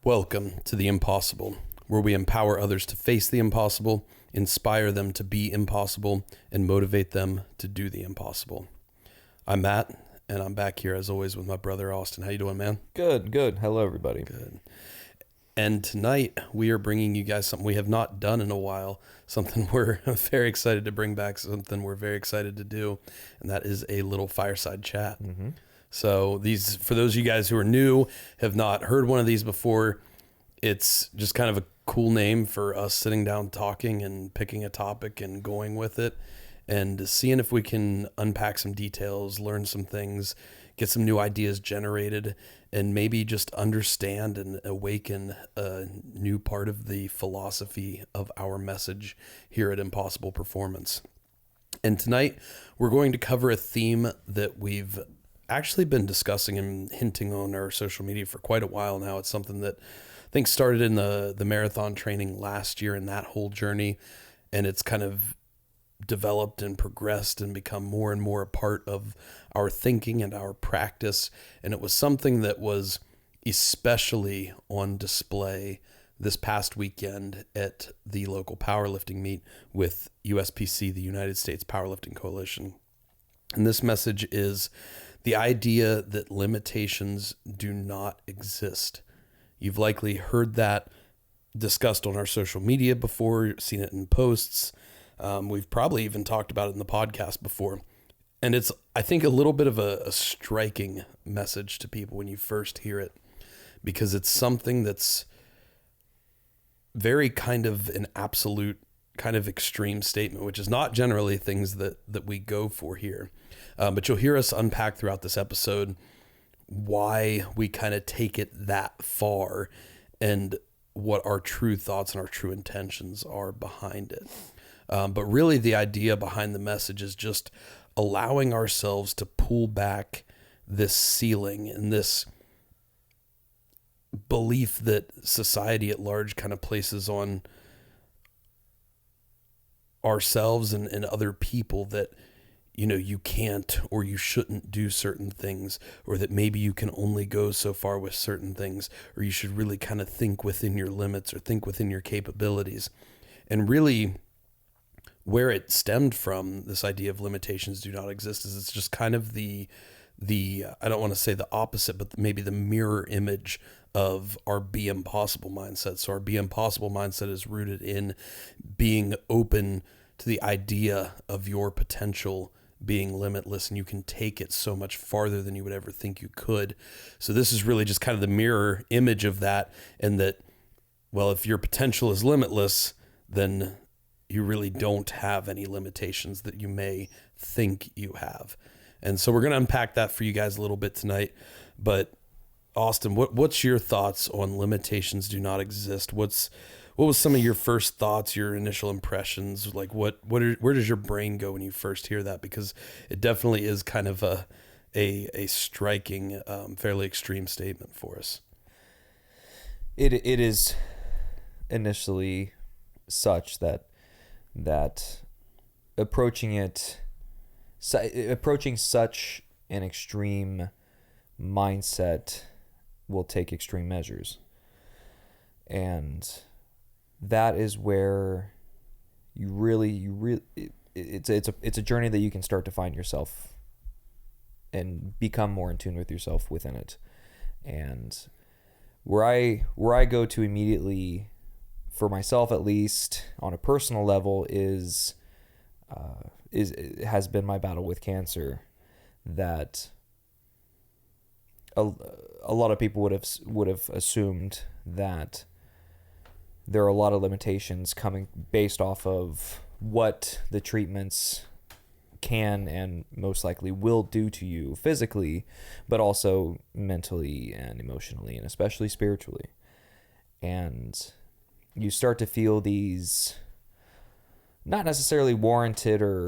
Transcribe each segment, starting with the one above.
Welcome to The Impossible, where we empower others to face the impossible, inspire them to be impossible, and motivate them to do the impossible. I'm Matt, and I'm back here as always with my brother Austin. How you doing, man? Good. Hello, everybody. Good. And tonight we are bringing you guys something we have not done in a while, something we're very excited to bring back, something we're very excited to do, and that is a little fireside chat. Mm-hmm. So these, for those of you guys who are new, have not heard one of these before, it's just kind of a cool name for us sitting down talking and picking a topic and going with it and seeing if we can unpack some details, learn some things, get some new ideas generated, and maybe just understand and awaken a new part of the philosophy of our message here at Impossible Performance. And tonight we're going to cover a theme that we've actually been discussing and hinting on our social media for quite a while now. It's something that I think started in the marathon training last year in that whole journey, and it's kind of developed and progressed and become more and more a part of our thinking and our practice. And it was something that was especially on display this past weekend at the local powerlifting meet with USPC, the United States Powerlifting Coalition. And this message is the idea that limitations do not exist. You've likely heard that discussed on our social media before, seen it in posts. We've probably even talked about it in the podcast before. And it's, I think, a little bit of a striking message to people when you first hear it, because it's something that's very kind of an absolute kind of extreme statement, which is not generally things that we go for here. But you'll hear us unpack throughout this episode why we kind of take it that far and what our true thoughts and our true intentions are behind it. But really the idea behind the message is just allowing ourselves to pull back this ceiling and this belief that society at large kind of places on ourselves and other people, that you can't or you shouldn't do certain things, or that maybe you can only go so far with certain things, or you should really kind of think within your limits or think within your capabilities. And really where it stemmed from, this idea of limitations do not exist, is it's just kind of the I don't want to say the opposite, but maybe the mirror image of our Be Impossible mindset. So our Be Impossible mindset is rooted in being open to the idea of your potential being limitless, and you can take it so much farther than you would ever think you could. So this is really just kind of the mirror image of that, and that, well, if your potential is limitless, then you really don't have any limitations that you may think you have. And so we're going to unpack that for you guys a little bit tonight. But Austin, what's your thoughts on limitations do not exist? What was some of your first thoughts, your initial impressions? Like where does your brain go when you first hear that? Because it definitely is kind of a striking, fairly extreme statement for us. It is initially such that approaching such an extreme mindset will take extreme measures, and that is where you really it's a journey that you can start to find yourself and become more in tune with yourself within it. And where I go to immediately, for myself at least on a personal level, has been my battle with cancer. That a lot of people would have assumed that there are a lot of limitations coming based off of what the treatments can and most likely will do to you physically, but also mentally and emotionally, and especially spiritually. And you start to feel these not necessarily warranted or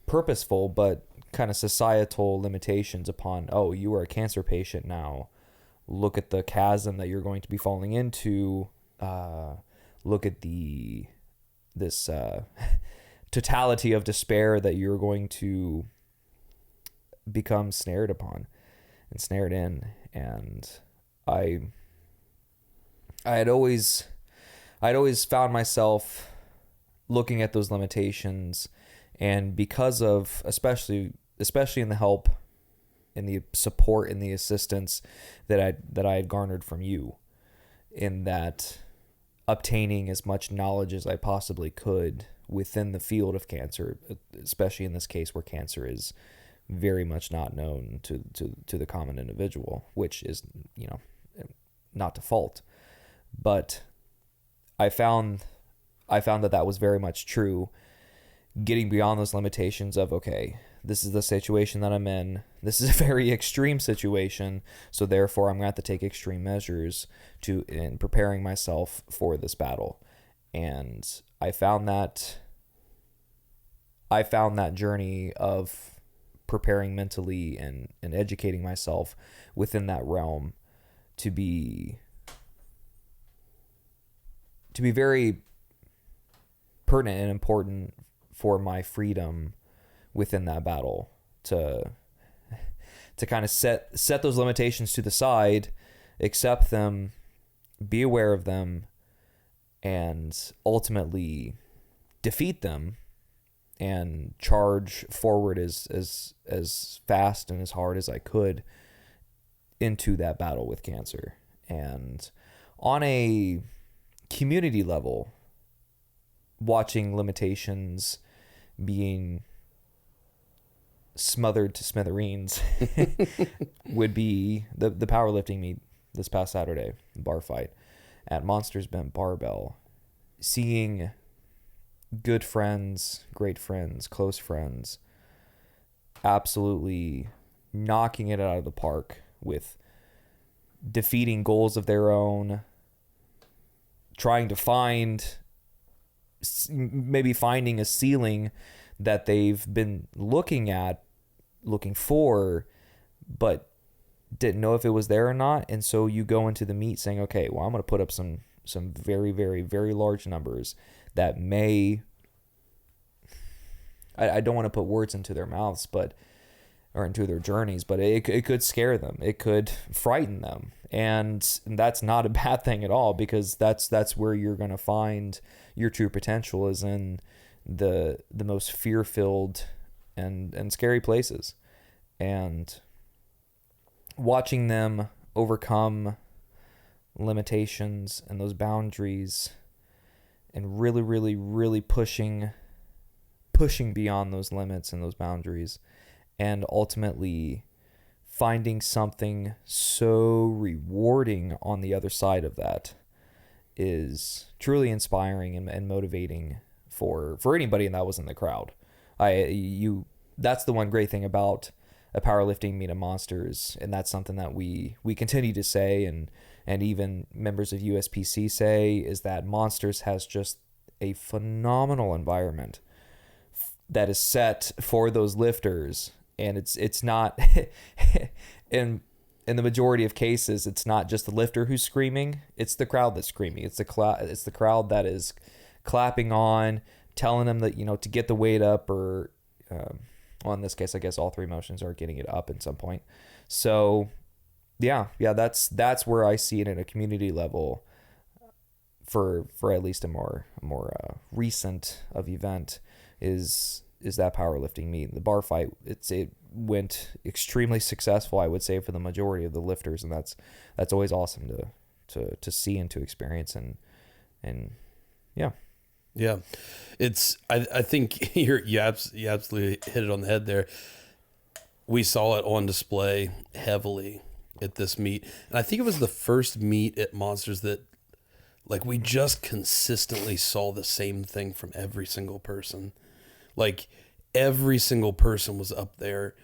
purposeful, but kind of societal limitations upon, oh, you are a cancer patient now. Look at the chasm that you're going to be falling into. Look at this totality of despair that you're going to become snared upon and snared in. And I I'd always found myself looking at those limitations, and because of especially in the help and the support and the assistance that I had garnered from you, in that obtaining as much knowledge as I possibly could within the field of cancer, especially in this case where cancer is very much not known to the common individual, which is, not to fault. But I found that was very much true. Getting beyond those limitations of, okay, this is the situation that I'm in. This is a very extreme situation, so therefore I'm going to have to take extreme measures in preparing myself for this battle. And I found that journey of preparing mentally and educating myself within that realm to be very pertinent and important for my freedom within that battle, to kind of set those limitations to the side, accept them, be aware of them, and ultimately defeat them and charge forward as fast and as hard as I could into that battle with cancer. And on a community level, watching limitations being smothered to smithereens would be the powerlifting meet this past Saturday, the bar fight at Monsters Bent Barbell. Seeing good friends, great friends, close friends absolutely knocking it out of the park with defeating goals of their own, trying to finding a ceiling that they've been looking for, but didn't know if it was there or not. And so you go into the meet saying, okay, well, I'm going to put up some very, very, very large numbers that may, I don't want to put words into their mouths, or into their journeys, but it could scare them. It could frighten them. And that's not a bad thing at all, because that's where you're going to find your true potential, is in the most fear-filled and scary places. And watching them overcome limitations and those boundaries, and really, really, really pushing beyond those limits and those boundaries, and ultimately finding something so rewarding on the other side of that, is truly inspiring and motivating for anybody that was in the crowd. That's the one great thing about a powerlifting meet of Monsters, and that's something that we continue to say, and even members of USPC say, is that Monsters has just a phenomenal environment that is set for those lifters. And it's not in the majority of cases, it's not just the lifter who's screaming, it's the crowd that's screaming. It's the crowd that is clapping on, telling them that, to get the weight up, or in this case, I guess all three motions are getting it up at some point. So yeah, that's where I see it in a community level for at least a more recent of event is that powerlifting meet. The bar fight, it went extremely successful, I would say, for the majority of the lifters, and that's always awesome to see and to experience, and yeah. Yeah, I think you absolutely hit it on the head there. We saw it on display heavily at this meet, and I think it was the first meet at Monsters that, like, we just consistently saw the same thing from every single person. Like, every single person was up there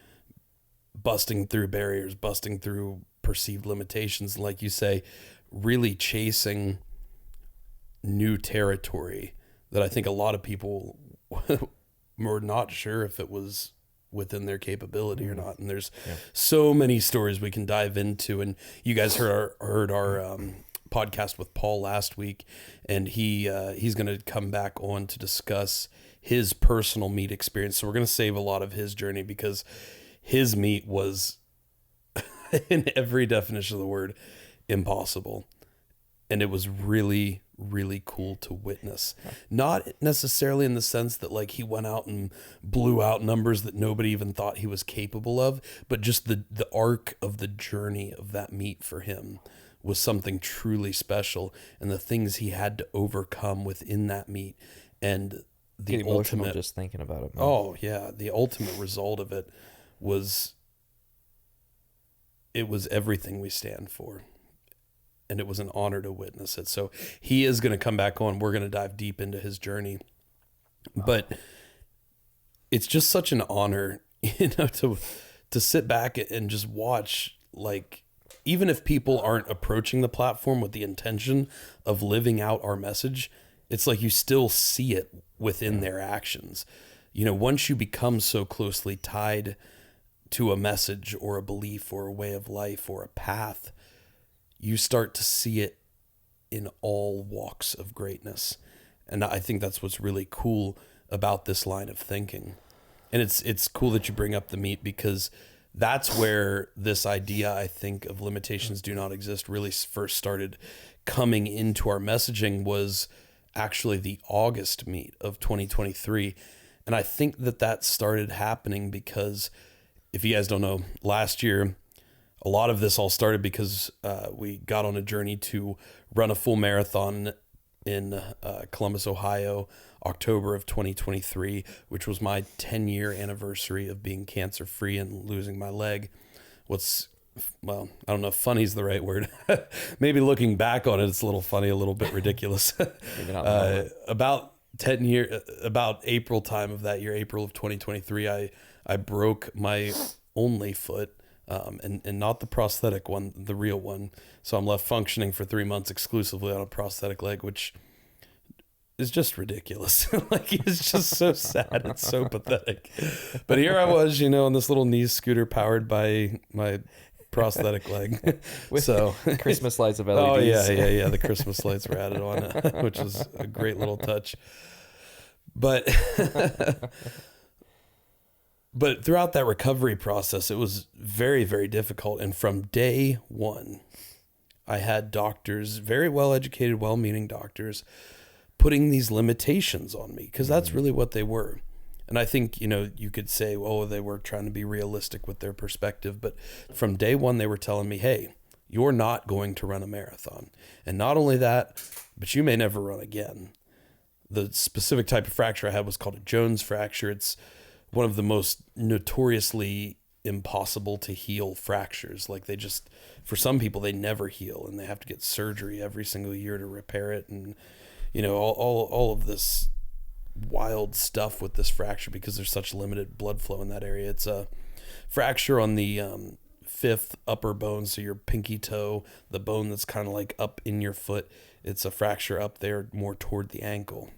busting through barriers, busting through perceived limitations, and, like you say, really chasing new territory that I think a lot of people were not sure if it was within their capability or not. And there's so many stories we can dive into. And you guys heard our podcast with Paul last week, and he's going to come back on to discuss his personal meet experience. So we're going to save a lot of his journey, because his meet was, in every definition of the word, impossible. And it was really, really cool to witness. Not necessarily in the sense that like he went out and blew out numbers that nobody even thought he was capable of, but just the arc of the journey of that meet for him was something truly special, and the things he had to overcome within that meet, and the Get emotional ultimate, just thinking about it, man. oh yeah, the ultimate result of it was everything we stand for. And it was an honor to witness it. So he is going to come back on. We're going to dive deep into his journey. Wow. But it's just such an honor, to sit back and just watch, like, even if people aren't approaching the platform with the intention of living out our message, it's like you still see it within their actions. Once you become so closely tied to a message or a belief or a way of life or a path, you start to see it in all walks of greatness. And I think that's what's really cool about this line of thinking. And it's cool that you bring up the meat, because that's where this idea, I think, of limitations do not exist really first started coming into our messaging, was actually the August meet of 2023. And I think that started happening because, if you guys don't know, last year, a lot of this all started because we got on a journey to run a full marathon in Columbus, Ohio, October of 2023, which was my 10-year anniversary of being cancer-free and losing my leg. Well, I don't know if funny is the right word. Maybe looking back on it, it's a little funny, a little bit ridiculous. About April time of that year, April of 2023, I broke my only foot. And not the prosthetic one, the real one. So I'm left functioning for 3 months exclusively on a prosthetic leg, which is just ridiculous. Like, it's just so sad. It's so pathetic. But here I was, on this little knee scooter powered by my prosthetic leg. With so Christmas lights of LEDs. Oh yeah. The Christmas lights were added on it, which is a great little touch. But But throughout that recovery process, it was very, very difficult. And from day one, I had doctors, very well-educated, well-meaning doctors, putting these limitations on me, because that's really what they were. And I think, you could say, oh, they were trying to be realistic with their perspective. But from day one, they were telling me, hey, you're not going to run a marathon. And not only that, but you may never run again. The specific type of fracture I had was called a Jones fracture. It's one of the most notoriously impossible to heal fractures. Like, for some people, they never heal, and they have to get surgery every single year to repair it. And, all of this wild stuff with this fracture, because there's such limited blood flow in that area. It's a fracture on the fifth upper bone. So your pinky toe, the bone that's kind of like up in your foot, it's a fracture up there more toward the ankle.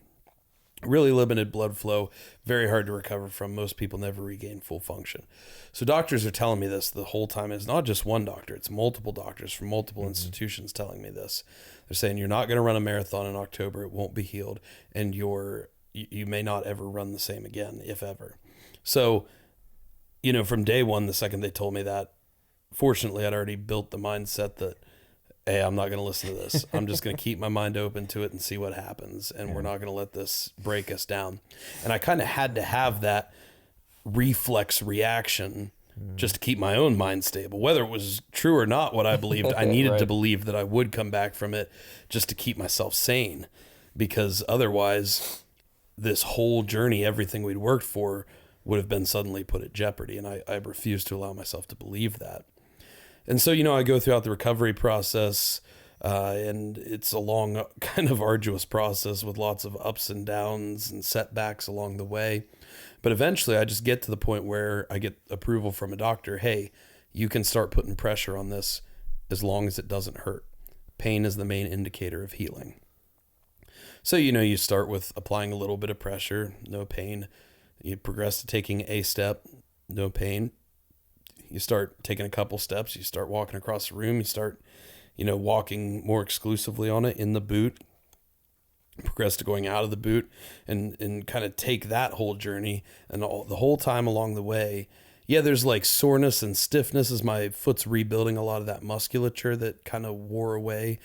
Really limited blood flow, very hard to recover from. Most people never regain full function. So doctors are telling me this the whole time. It's not just one doctor, it's multiple doctors from multiple institutions telling me this. They're saying you're not going to run a marathon in October, it won't be healed, and you may not ever run the same again, if ever. So, from day one, the second they told me that, fortunately, I'd already built the mindset that, hey, I'm not going to listen to this. I'm just going to keep my mind open to it and see what happens. And we're not going to let this break us down. And I kind of had to have that reflex reaction just to keep my own mind stable. Whether it was true or not what I believed, I needed to believe that I would come back from it just to keep myself sane. Because otherwise, this whole journey, everything we'd worked for, would have been suddenly put at jeopardy. And I refused to allow myself to believe that. And so, I go throughout the recovery process, and it's a long, kind of arduous process with lots of ups and downs and setbacks along the way. But eventually I just get to the point where I get approval from a doctor. Hey, you can start putting pressure on this as long as it doesn't hurt. Pain is the main indicator of healing. So, you start with applying a little bit of pressure, no pain. You progress to taking a step, no pain. You start taking a couple steps, you start walking across the room, you start, walking more exclusively on it in the boot, progress to going out of the boot, and kind of take that whole journey. And the whole time along the way, yeah, there's like soreness and stiffness as my foot's rebuilding a lot of that musculature that kind of wore away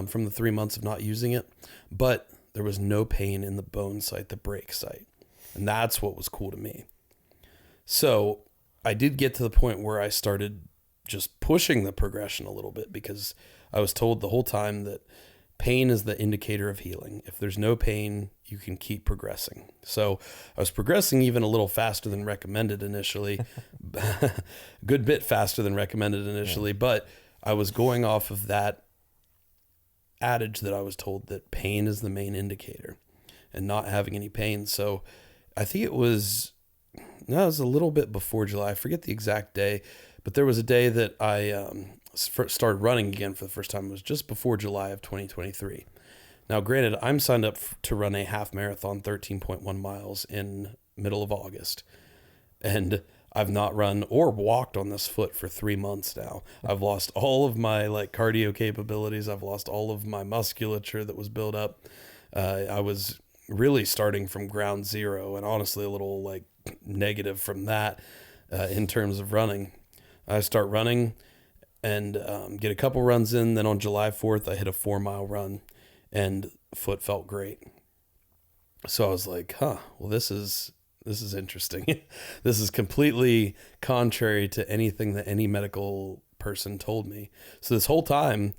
from the 3 months of not using it. But there was no pain in the bone site, the break site. And that's what was cool to me. So I did get to the point where I started just pushing the progression a little bit, because I was told the whole time that pain is the indicator of healing. If there's no pain, you can keep progressing. So I was progressing even a little faster than recommended initially, a good bit faster than recommended initially, but I was going off of that adage that I was told that pain is the main indicator, and not having any pain. So I think it was a little bit before July. I forget the exact day, but there was a day that I started running again for the first time. It was just before July of 2023. Now, granted, I'm signed up to run a half marathon, 13.1 miles in middle of August. And I've not run or walked on this foot for 3 months now. I've lost all of my like cardio capabilities. I've lost all of my musculature that was built up. I was really starting from ground zero, and honestly a little like negative from that in terms of running. I start running and get a couple runs in. Then on July 4th, I hit a 4-mile run, and foot felt great. So I was like, well, this is interesting. This is completely contrary to anything that any medical person told me. So this whole time,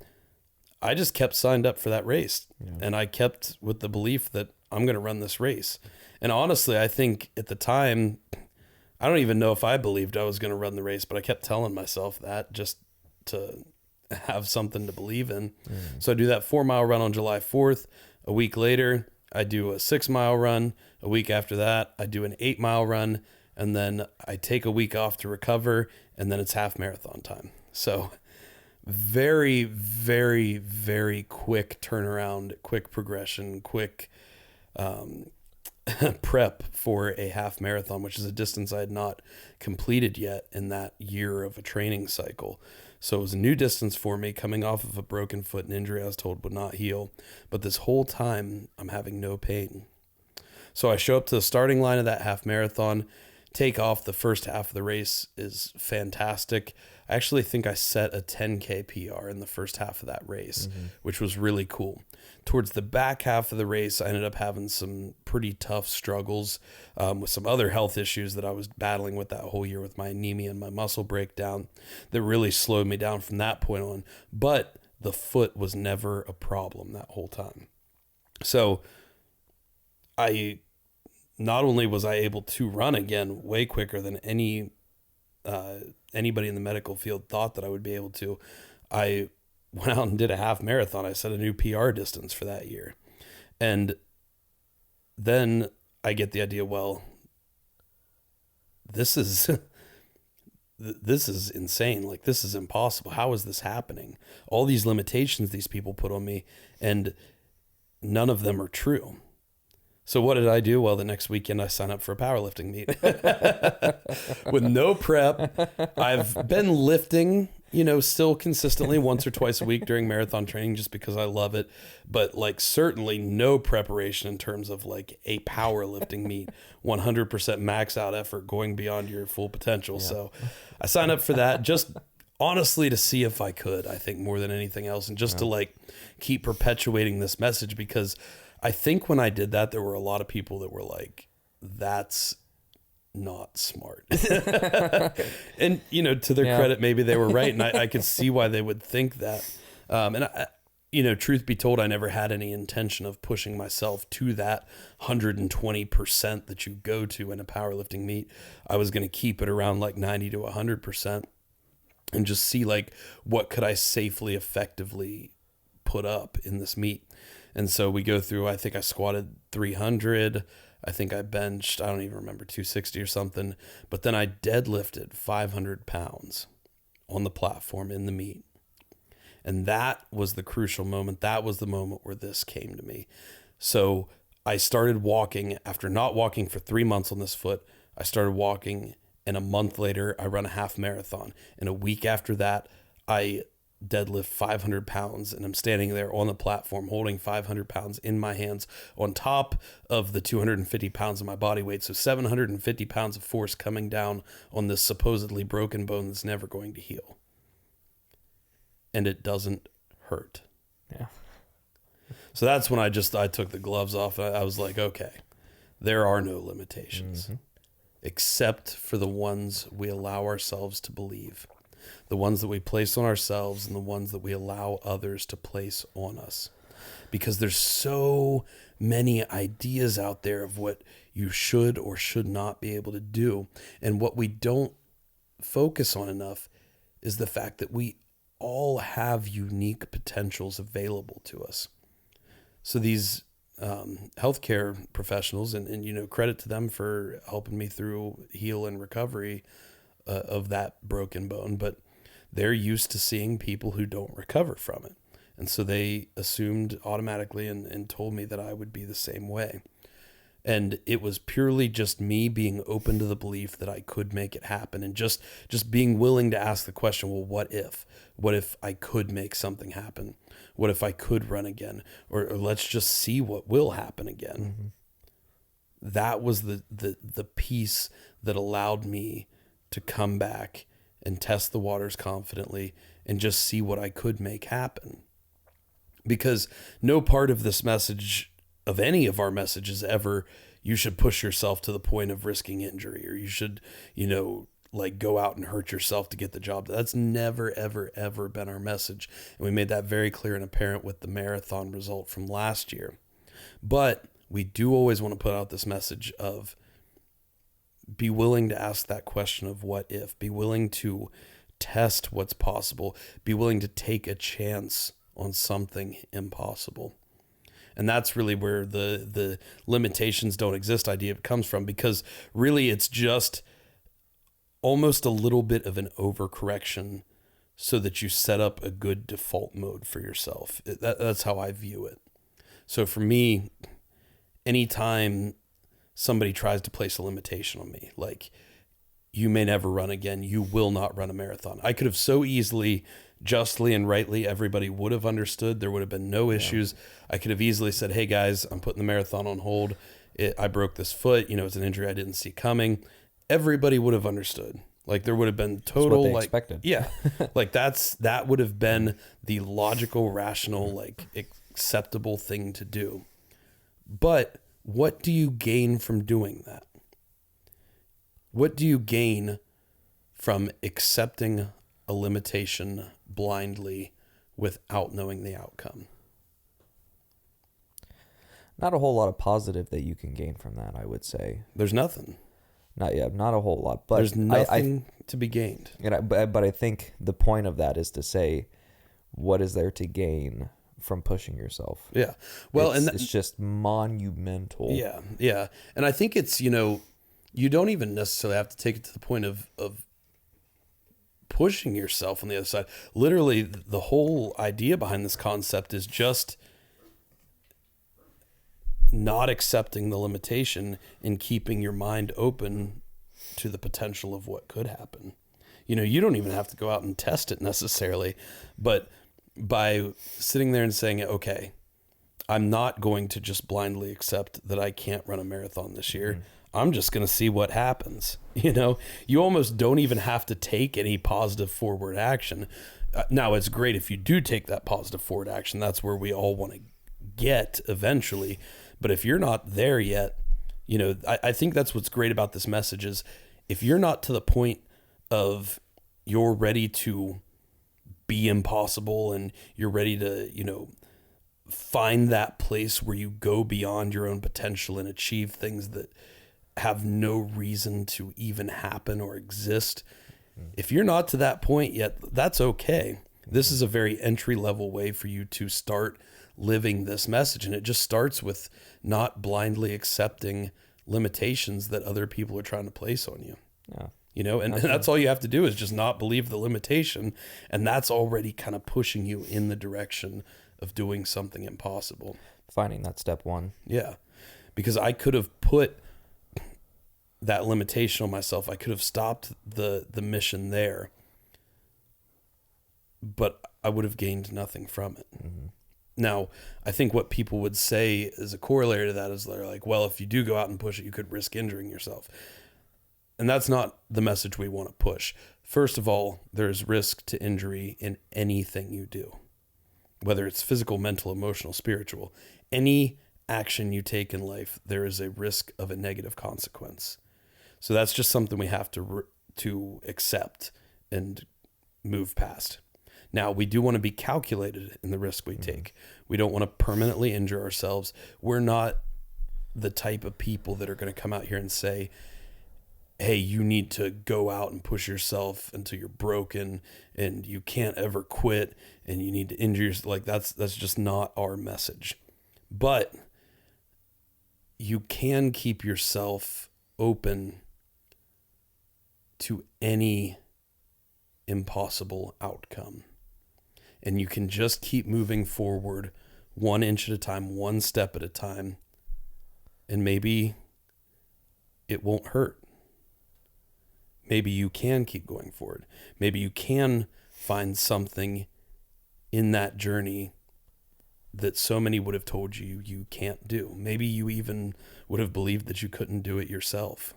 I just kept signed up for that race. Yeah. And I kept with the belief that I'm going to run this race. And honestly, I think at the time, I don't even know if I believed I was going to run the race, but I kept telling myself that just to have something to believe in. So I do that 4-mile run on July 4th. A week later, I do a 6-mile run. A week after that, I do an 8-mile run, and then I take a week off to recover, and then it's half marathon time. So very, very, very quick turnaround, quick progression, quick prep for a half marathon, which is a distance I had not completed yet in that year of a training cycle. So it was a new distance for me, coming off of a broken foot and injury I was told would not heal. But this whole time, I'm having no pain. So I show up to the starting line of that half marathon, take off. The first half of the race is fantastic. I actually think I set a 10K PR in the first half of that race, which was really cool. Towards the back half of the race, I ended up having some pretty tough struggles with some other health issues that I was battling with that whole year, with my anemia and my muscle breakdown, that really slowed me down from that point on. But the foot was never a problem that whole time. So not only was I able to run again way quicker than anybody in the medical field thought that I would be able to, I went out and did a half marathon. I set a new PR distance for that year. And then I get the idea, well, this is insane. Like, this is impossible. How is this happening? All these limitations these people put on me, and none of them are true. So what did I do? Well, the next weekend I signed up for a powerlifting meet with no prep. I've been lifting, still consistently once or twice a week during marathon training, just because I love it. But like, certainly no preparation in terms of like a powerlifting meet, 100% max out effort, going beyond your full potential. Yeah. So I signed up for that just honestly to see if I could, I think, more than anything else. And just to like keep perpetuating this message, because I think when I did that, there were a lot of people that were like, that's not smart. And, to their credit, maybe they were right. And I could see why they would think that. And I, truth be told, I never had any intention of pushing myself to that 120% that you go to in a powerlifting meet. I was going to keep it around like 90 to 100% and just see like, what could I safely, effectively put up in this meet. And so we go through, I think I squatted 300. I think I benched, I don't even remember, 260 or something. But then I deadlifted 500 pounds on the platform in the meet. And that was the crucial moment. That was the moment where this came to me. So I started walking after not walking for 3 months on this foot. I started walking, and a month later, I run a half marathon. And a week after that, I deadlift 500 pounds and I'm standing there on the platform holding 500 pounds in my hands on top of the 250 pounds of my body weight. So 750 pounds of force coming down on this supposedly broken bone that's never going to heal. And it doesn't hurt. Yeah. So that's when I took the gloves off. I was like, okay, there are no limitations except for the ones we allow ourselves to believe. The ones that we place on ourselves and the ones that we allow others to place on us. Because there's so many ideas out there of what you should or should not be able to do. And what we don't focus on enough is the fact that we all have unique potentials available to us. So these healthcare professionals, and credit to them for helping me through heal and recovery of that broken bone, but they're used to seeing people who don't recover from it. And so they assumed automatically and told me that I would be the same way. And it was purely just me being open to the belief that I could make it happen, and just being willing to ask the question, well, what if? What if I could make something happen? What if I could run again? Or let's just see what will happen again. That was the piece that allowed me to come back and test the waters confidently and just see what I could make happen. Because no part of this message, of any of our messages ever, you should push yourself to the point of risking injury, or you should, go out and hurt yourself to get the job. That's never, ever, ever been our message. And we made that very clear and apparent with the marathon result from last year. But we do always want to put out this message of be willing to ask that question of what if, be willing to test what's possible, be willing to take a chance on something impossible. And that's really where the limitations don't exist idea comes from, because really it's just almost a little bit of an overcorrection so that you set up a good default mode for yourself. That's how I view it. So for me, anytime somebody tries to place a limitation on me, like, you may never run again, you will not run a marathon, I could have so easily, justly and rightly, everybody would have understood. There would have been no issues. I could have easily said, hey guys, I'm putting the marathon on hold. I broke this foot. It's an injury I didn't see coming. Everybody would have understood. Like, there would have been total, what they expected. Yeah, like that would have been the logical, rational, acceptable thing to do. But what do you gain from doing that? What do you gain from accepting a limitation blindly without knowing the outcome? Not a whole lot of positive that you can gain from that, I would say. There's nothing. Not a whole lot. But there's nothing to be gained. But I think the point of that is to say, what is there to gain from pushing yourself? Yeah. Well, it's just monumental. Yeah. Yeah. And I think it's, you don't even necessarily have to take it to the point of pushing yourself on the other side. Literally, the whole idea behind this concept is just not accepting the limitation and keeping your mind open to the potential of what could happen. You don't even have to go out and test it necessarily, but by sitting there and saying, okay, I'm not going to just blindly accept that I can't run a marathon this year. I'm just going to see what happens. You almost don't even have to take any positive forward action. Now, it's great if you do take that positive forward action. That's where we all want to get eventually. But if you're not there yet, I think that's what's great about this message is if you're not to the point of you're ready to be impossible and you're ready to, find that place where you go beyond your own potential and achieve things that have no reason to even happen or exist. If you're not to that point yet, that's okay. This is a very entry-level way for you to start living this message. And it just starts with not blindly accepting limitations that other people are trying to place on you. Yeah. And that's all you have to do is just not believe the limitation. And that's already kind of pushing you in the direction of doing something impossible. Finding that step one. Yeah. Because I could have put that limitation on myself. I could have stopped the mission there. but I would have gained nothing from it. Now, I think what people would say as a corollary to that is they're like, well, if you do go out and push it, you could risk injuring yourself. And that's not the message we want to push. First of all, there's risk to injury in anything you do, whether it's physical, mental, emotional, spiritual. Any action you take in life, there is a risk of a negative consequence. So that's just something we have to accept and move past. Now, we do want to be calculated in the risk we take. We don't want to permanently injure ourselves. We're not the type of people that are going to come out here and say, hey, you need to go out and push yourself until you're broken and you can't ever quit and you need to injure yourself. Like that's just not our message. But you can keep yourself open to any impossible outcome. And you can just keep moving forward 1 inch at a time, 1 step at a time. And maybe it won't hurt. Maybe you can keep going forward. Maybe you can find something in that journey that so many would have told you you can't do. Maybe you even would have believed that you couldn't do it yourself.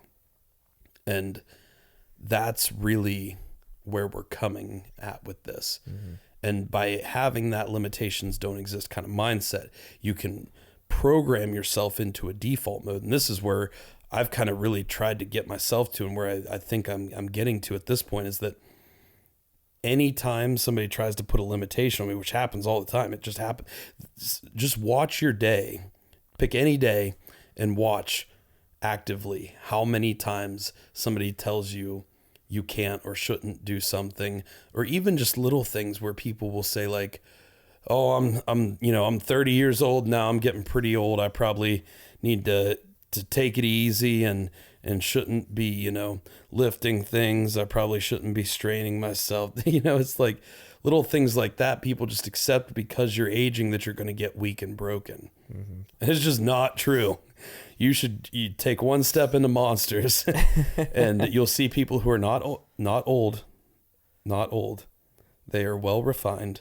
And that's really where we're coming at with this. And by having that limitations don't exist kind of mindset, you can program yourself into a default mode. And this is where I've kind of really tried to get myself to, and where I think I'm getting to at this point, is that anytime somebody tries to put a limitation on me, which happens all the time, it just happens. Just watch your day, pick any day and watch actively how many times somebody tells you you can't or shouldn't do something, or even just little things where people will say like, oh, I'm 30 years old now. I'm getting pretty old. I probably need to take it easy and shouldn't be, lifting things. I probably shouldn't be straining myself. It's like little things like that. People just accept because you're aging that you're going to get weak and broken. And it's just not true. You take 1 step into monsters and you'll see people who are not old. They are well refined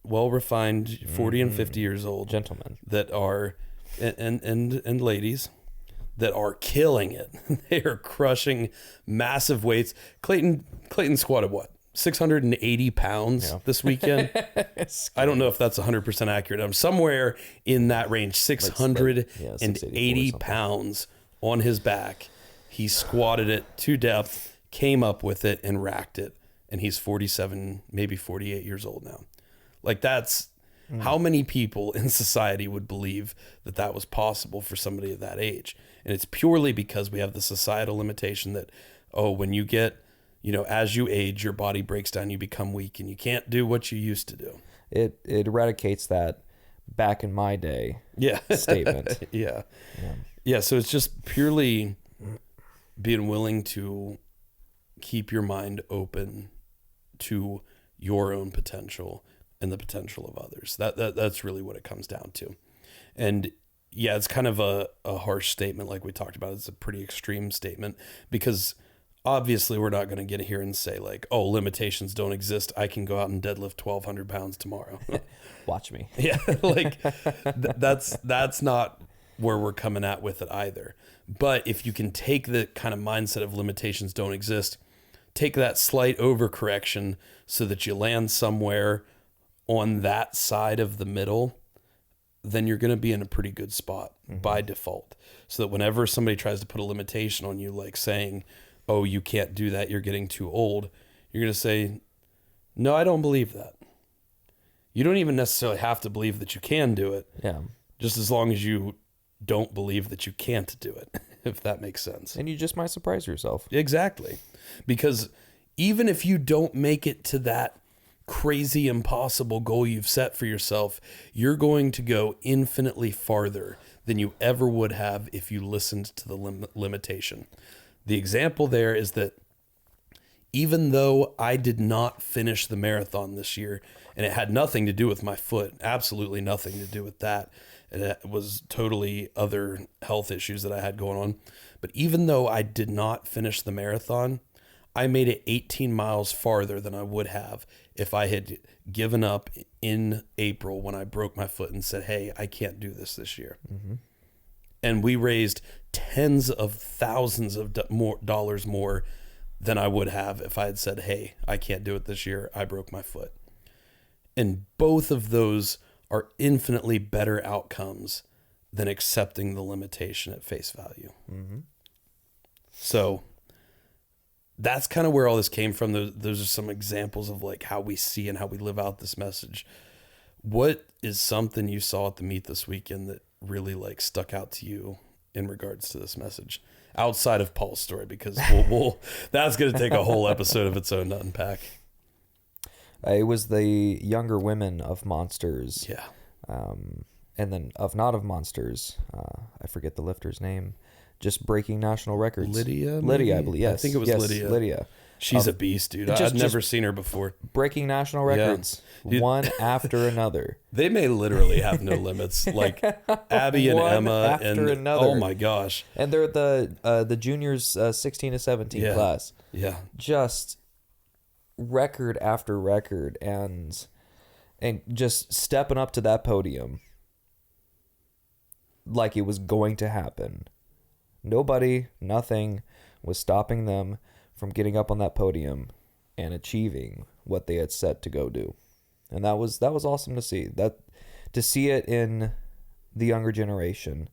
40 and 50 years old Gentlemen that are, and ladies that are killing it. They are crushing massive weights. Clayton squatted what? 680 pounds this weekend. I don't know if that's 100% accurate. I'm somewhere in that range, 680 pounds on his back. He squatted it to depth, came up with it and racked it. And he's 47, maybe 48 years old now. Like that's how many people in society would believe that that was possible for somebody at that age. And it's purely because we have the societal limitation that, when you get, as you age, your body breaks down, you become weak and you can't do what you used to do. It eradicates that back in my day statement. Yeah. So it's just purely being willing to keep your mind open to your own potential and the potential of others. That's really what it comes down to. And yeah, it's kind of a harsh statement like we talked about. It's a pretty extreme statement because obviously we're not going to get here and say like, oh, limitations don't exist. I can go out and deadlift 1,200 pounds tomorrow. Watch me. Yeah. Like that's not where we're coming at with it either. But if you can take the kind of mindset of limitations don't exist, take that slight overcorrection so that you land somewhere on that side of the middle, then you're going to be in a pretty good spot by default. So that whenever somebody tries to put a limitation on you, like saying, oh, you can't do that, you're getting too old, you're going to say, no, I don't believe that. You don't even necessarily have to believe that you can do it. Yeah. Just as long as you don't believe that you can't do it, if that makes sense. And you just might surprise yourself. Exactly. Because even if you don't make it to that crazy impossible goal you've set for yourself, you're going to go infinitely farther than you ever would have if you listened to the limitation. The example there is that even though I did not finish the marathon this year, and it had nothing to do with my foot, absolutely nothing to do with that, and it was totally other health issues that I had going on, but even though I did not finish the marathon, I made it 18 miles farther than I would have if I had given up in April when I broke my foot and said, hey, I can't do this year. Mm-hmm. And we raised tens of thousands of dollars more than I would have if I had said, hey, I can't do it this year. I broke my foot. And both of those are infinitely better outcomes than accepting the limitation at face value. Mm-hmm. So that's kind of where all this came from. Those are some examples of like how we see and how we live out this message. What is something you saw at the meet this weekend that really like stuck out to you in regards to this message outside of Paul's story? Because we'll that's going to take a whole episode of its own to unpack. It was the younger women of Monsters. Yeah. And then of not of Monsters, I forget the lifter's name, just breaking national records. Lydia, I believe. Yes. I think it was yes, Lydia. Lydia. She's a beast, dude. I've never seen her before. Breaking national records, Dude, one after another. They may literally have no limits. Like Abby and One Emma after and another. oh my gosh. And they're the juniors 16 to 17 class. Yeah. Just record after record and just stepping up to that podium like it was going to happen. Nobody, nothing was stopping them from getting up on that podium and achieving what they had set to go do. And that was awesome to see. To see it in the younger generation,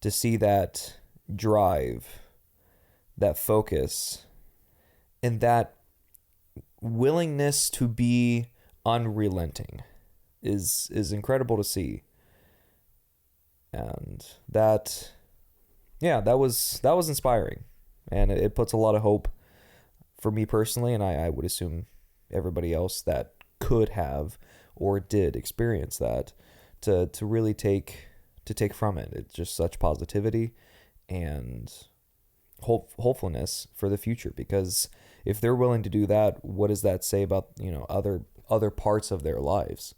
to see that drive, that focus, and that willingness to be unrelenting is incredible to see. And that was inspiring, and it puts a lot of hope for me personally, and I would assume everybody else that could have or did experience that to really take from it. It's just such positivity and hopefulness for the future, because if they're willing to do that, what does that say about, other parts of their lives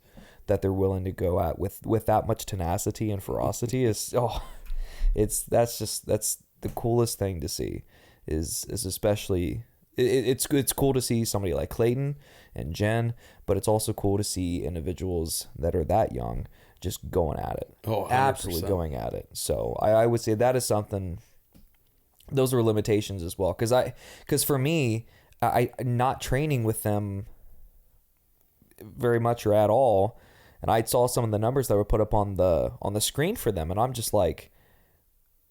that they're willing to go at with that much tenacity and ferocity? That's the coolest thing to see is especially it's cool to see somebody like Clayton and Jen, but it's also cool to see individuals that are that young just going at it. Oh, 100%. Absolutely going at it. So I would say that is something. Those are limitations as well, because for me, I not training with them very much or at all, and I saw some of the numbers that were put up on the screen for them, and I'm just like,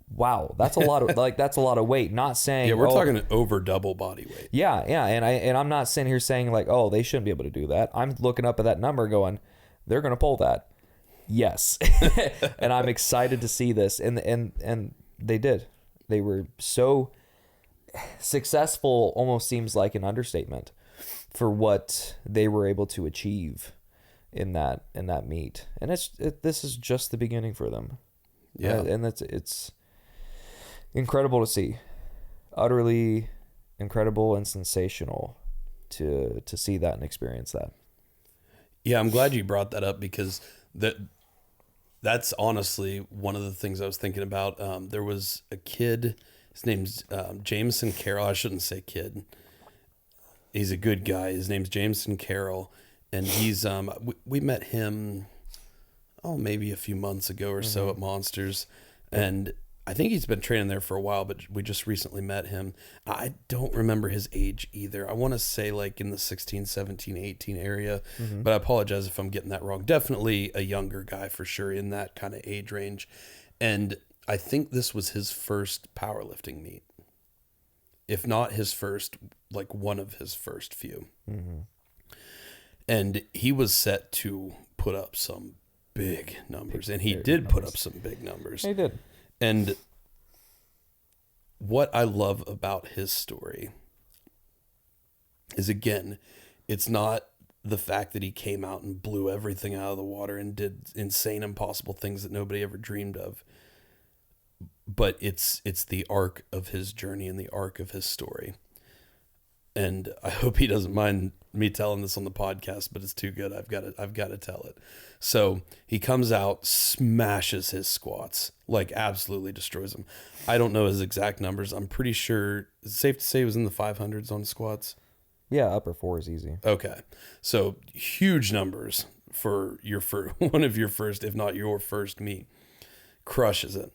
wow, that's a lot of weight. Not saying we're talking over double body weight. Yeah, and I'm not sitting here saying like, oh, they shouldn't be able to do that. I'm looking up at that number, going, they're gonna pull that. Yes, and I'm excited to see this, and they did. They were so successful, almost seems like an understatement, for what they were able to achieve in that meet. And this is just the beginning for them. Yeah, and it's incredible to see, utterly incredible and sensational to see that and experience that. Yeah, I'm glad you brought that up, because that's honestly one of the things I was thinking about. There was a kid, his name's Jameson Carroll. I shouldn't say kid. He's a good guy. His name's Jameson Carroll, and he's we met him maybe a few months ago or so at Monsters, and I think he's been training there for a while, but we just recently met him. I don't remember his age either. I want to say like in the 16, 17, 18 area, but I apologize if I'm getting that wrong. Definitely a younger guy for sure, in that kind of age range. And I think this was his first powerlifting meet. If not his first, like one of his first few. Mm-hmm. And he was set to put up some big numbers, and he did put up some big numbers. He did. And what I love about his story is, again, it's not the fact that he came out and blew everything out of the water and did insane, impossible things that nobody ever dreamed of. But it's the arc of his journey and the arc of his story. And I hope he doesn't mind me telling this on the podcast, but it's too good. I've got to tell it. So he comes out, smashes his squats, like absolutely destroys them. I don't know his exact numbers. I'm pretty sure it's safe to say he was in the 500s on squats. Yeah, upper 4 is easy. Okay. So huge numbers for one of your first, if not your first meet. Crushes it.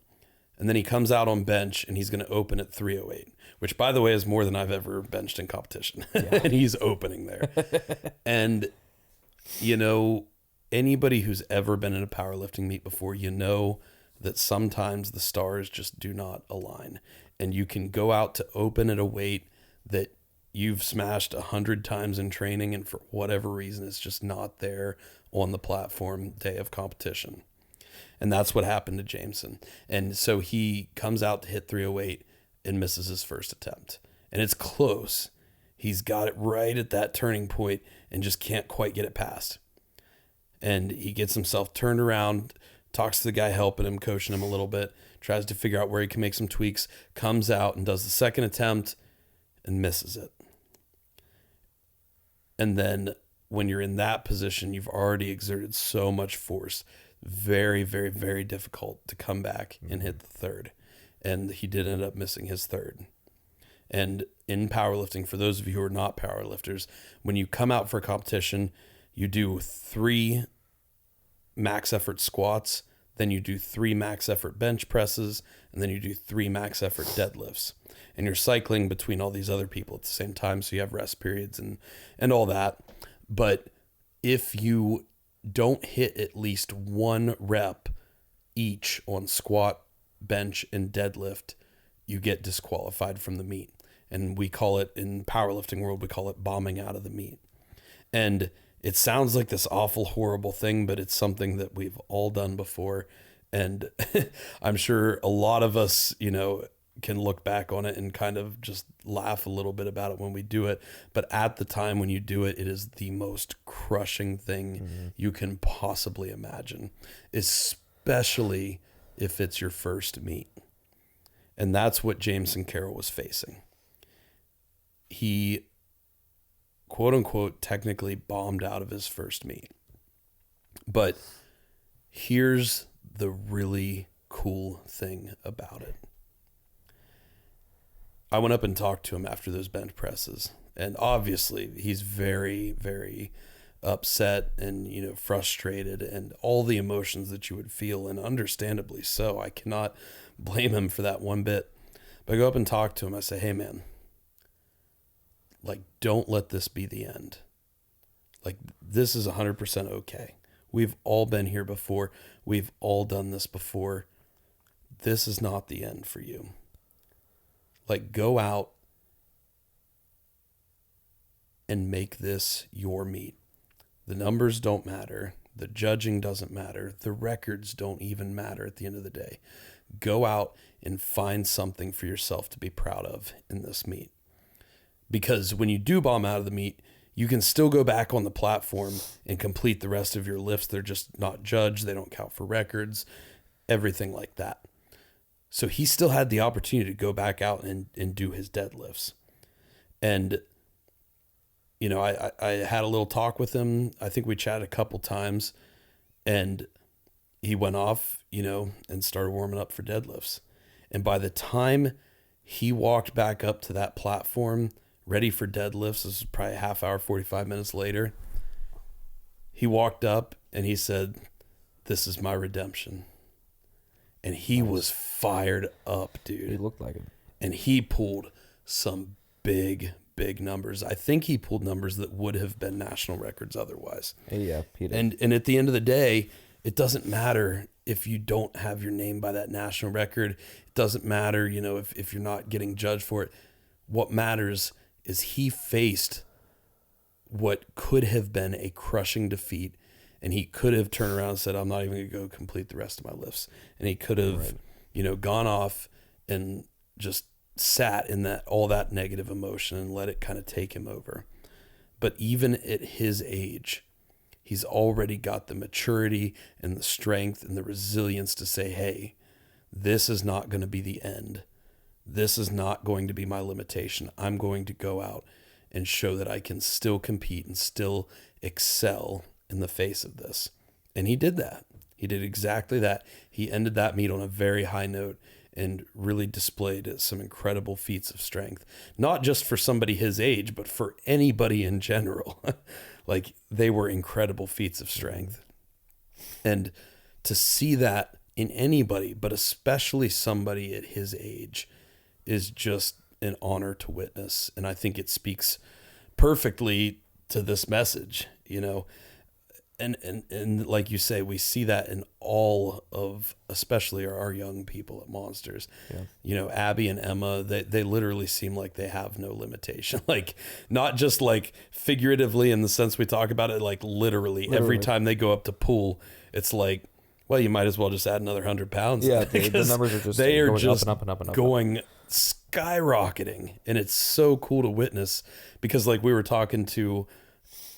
And then he comes out on bench and he's going to open at 308, which by the way is more than I've ever benched in competition. Yeah. And he's opening there. And you know, anybody who's ever been in a powerlifting meet before, you know that sometimes the stars just do not align. And you can go out to open at a weight that you've smashed 100 times in training, and for whatever reason, it's just not there on the platform day of competition. And that's what happened to Jameson. And so he comes out to hit 308 and misses his first attempt. And it's close. He's got it right at that turning point and just can't quite get it past. And he gets himself turned around, talks to the guy helping him, coaching him a little bit, tries to figure out where he can make some tweaks, comes out and does the second attempt and misses it. And then when you're in that position, you've already exerted so much force. Very, very, very difficult to come back and hit the third. And he did end up missing his third. And in powerlifting, for those of you who are not powerlifters, when you come out for a competition, you do 3 max effort squats, then you do 3 max effort bench presses, and then you do 3 max effort deadlifts. And you're cycling between all these other people at the same time, so you have rest periods and all that. But if you don't hit at least 1 rep each on squat, bench, and deadlift, you get disqualified from the meet. And we call it, in powerlifting world, we call it bombing out of the meet. And it sounds like this awful, horrible thing, but it's something that we've all done before. And I'm sure a lot of us, you know, can look back on it and kind of just laugh a little bit about it when we do it. But at the time when you do it, it is the most crushing thing you can possibly imagine, especially if it's your first meet. And that's what Jameson Carroll was facing. He, quote unquote, technically bombed out of his first meet. But here's the really cool thing about it. I went up and talked to him after those bench presses, and obviously he's very, very upset and, you know, frustrated and all the emotions that you would feel, and understandably so. I cannot blame him for that one bit. But I go up and talk to him. I say, hey man, like, don't let this be the end. Like, this is 100% okay. We've all been here before. We've all done this before. This is not the end for you. Like, go out and make this your meet. The numbers don't matter. The judging doesn't matter. The records don't even matter at the end of the day. Go out and find something for yourself to be proud of in this meet. Because when you do bomb out of the meet, you can still go back on the platform and complete the rest of your lifts. They're just not judged. They don't count for records, everything like that. So he still had the opportunity to go back out and do his deadlifts. And, you know, I had a little talk with him. I think we chatted a couple times, and he went off, you know, and started warming up for deadlifts. And by the time he walked back up to that platform, ready for deadlifts, this was probably a half hour, 45 minutes later, he walked up and he said, "This is my redemption." And he was fired up, dude. He looked like it. And he pulled some big, big numbers. I think he pulled numbers that would have been national records otherwise. Yeah, he did. And at the end of the day, it doesn't matter if you don't have your name by that national record. It doesn't matter, you know, if you're not getting judged for it. What matters is he faced what could have been a crushing defeat. And he could have turned around and said, I'm not even going to go complete the rest of my lifts. And he could have, you know, gone off and just sat in that all that negative emotion and let it kind of take him over. But even at his age, he's already got the maturity and the strength and the resilience to say, hey, this is not going to be the end. This is not going to be my limitation. I'm going to go out and show that I can still compete and still excel in the face of this. And he did that. He did exactly that. He ended that meet on a very high note and really displayed some incredible feats of strength, not just for somebody his age, but for anybody in general. Like, they were incredible feats of strength. And to see that in anybody, but especially somebody at his age, is just an honor to witness. And I think it speaks perfectly to this message, you know. And like you say, we see that in all of, especially our young people at Monsters. Yeah. You know, Abby and Emma, they literally seem like they have no limitation. Like, not just like figuratively in the sense we talk about it, like literally. Every time they go up to pull, it's like, well, you might as well just add another 100 pounds. Yeah, the numbers are just going just up and up and up. Going skyrocketing. And it's so cool to witness, because like we were talking to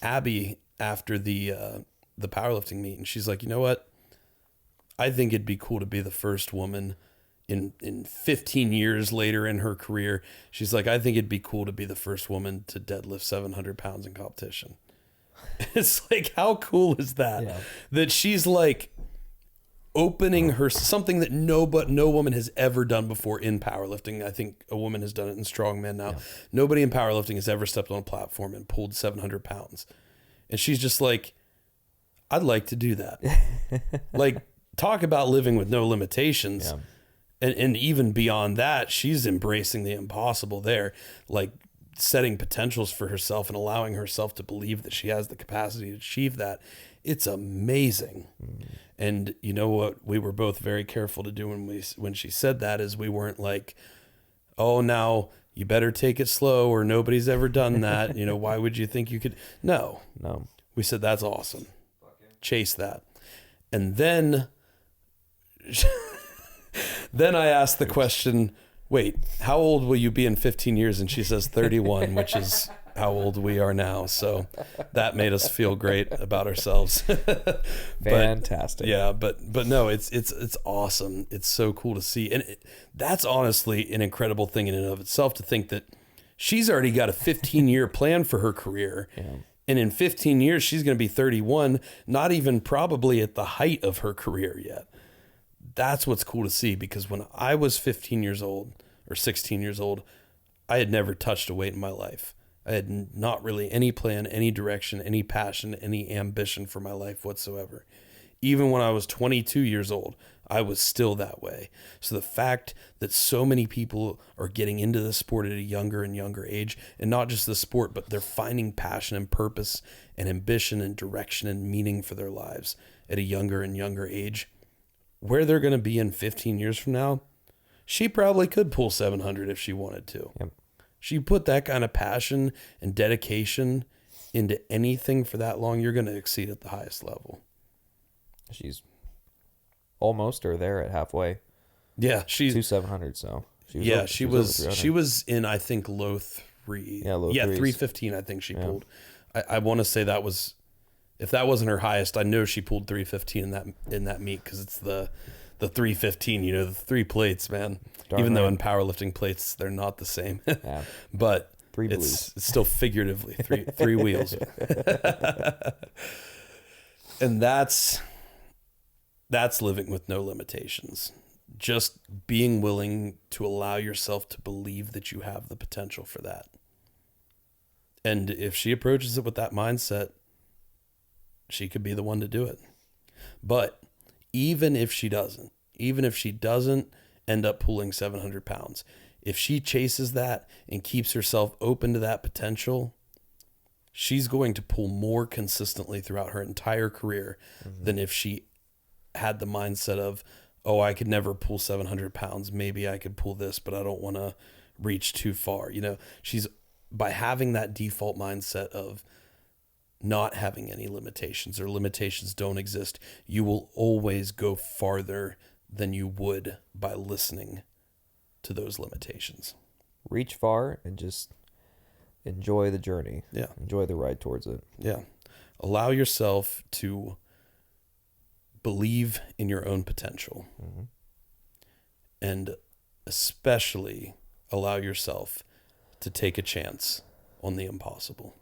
Abby after the powerlifting meet, and she's like, you know what? I think it'd be cool to be the first woman in 15 years later in her career. She's like, I think it'd be cool to be the first woman to deadlift 700 pounds in competition. It's like, how cool is that? Yeah. That she's like opening her, something that no woman has ever done before in powerlifting. I think a woman has done it in strongman now. Yeah. Nobody in powerlifting has ever stepped on a platform and pulled 700 pounds. And she's just like, I'd like to do that. Like, talk about living with no limitations. Yeah. And even beyond that, she's embracing the impossible there, like setting potentials for herself and allowing herself to believe that she has the capacity to achieve that. It's amazing. And you know what we were both very careful to do when she said that is we weren't like, oh, now you better take it slow, or nobody's ever done that. You know, why would you think you could? No. We said, that's awesome. Chase that. And then I asked the question, wait, how old will you be in 15 years? And she says 31, which is how old we are now. So that made us feel great about ourselves. Fantastic. But no, it's awesome. It's so cool to see. And that's honestly an incredible thing in and of itself, to think that she's already got a 15-year plan for her career. Yeah. And in 15 years, she's going to be 31, not even probably at the height of her career yet. That's what's cool to see, because when I was 15 years old or 16 years old, I had never touched a weight in my life. I had not really any plan, any direction, any passion, any ambition for my life whatsoever. Even when I was 22 years old, I was still that way. So the fact that so many people are getting into the sport at a younger and younger age, and not just the sport, but they're finding passion and purpose and ambition and direction and meaning for their lives at a younger and younger age, where they're going to be in 15 years from now, she probably could pull 700 if she wanted to. Yep. She put that kind of passion and dedication into anything for that long, you're going to exceed at the highest level. She's almost or there at halfway. Yeah, she's to 700. So she was in, I think, low 3. Yeah, 315. I think she pulled. I want to say that was, if that wasn't her highest, I know she pulled 315 in that meet, because it's the 315. You know, the 3 plates, man. Darn Even though in powerlifting plates they're not the same, but 3 it's still figuratively three wheels. And that's living with no limitations. Just being willing to allow yourself to believe that you have the potential for that. And if she approaches it with that mindset, she could be the one to do it. But even if she doesn't end up pulling 700 pounds, if she chases that and keeps herself open to that potential, she's going to pull more consistently throughout her entire career than if she had the mindset of, oh, I could never pull 700 pounds. Maybe I could pull this, but I don't want to reach too far. You know, she's, by having that default mindset of not having any limitations, or limitations don't exist, you will always go farther than you would by listening to those limitations. Reach far and just enjoy the journey. Yeah. Enjoy the ride towards it. Yeah. Allow yourself to believe in your own potential. And especially allow yourself to take a chance on the impossible.